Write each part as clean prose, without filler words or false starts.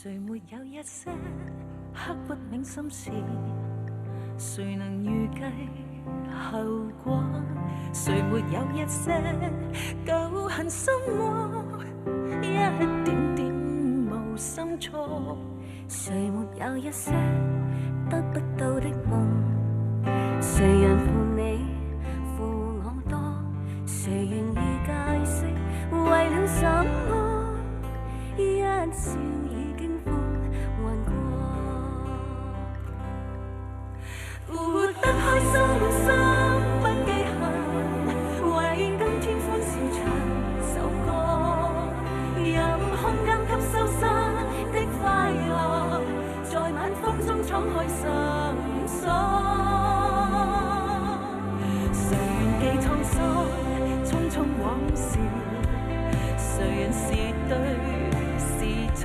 誰沒有一些刻骨銘心事？誰能預計後果？誰沒有一些舊恨心窩？一點點無心錯。誰沒有一些得不到的夢？誰人負你負我多？誰願意解釋為了什麼？一笑已經風雲過，活得開心心不記恨，為今天歡笑唱首歌，任空間吸收新的快樂，在晚風中敞開心鎖。誰願記滄桑匆匆往事？誰人是對是錯？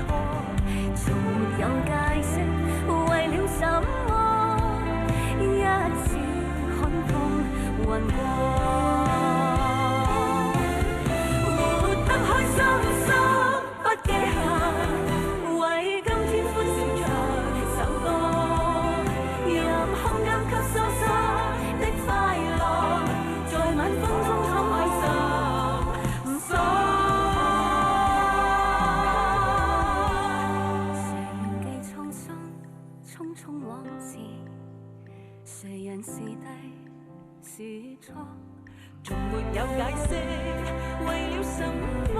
從沒有解釋為了什麼？一笑看風雲過，活得開心心不記恨，為今天歡笑唱首歌，任空間吸收新的快樂，在晚風中敞開心鎖。匆匆往事，誰人是對是錯？從沒有解釋為了什麼？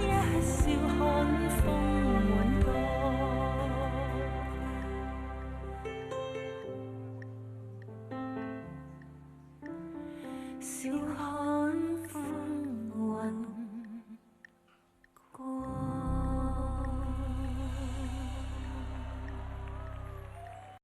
一笑看風雲過，笑看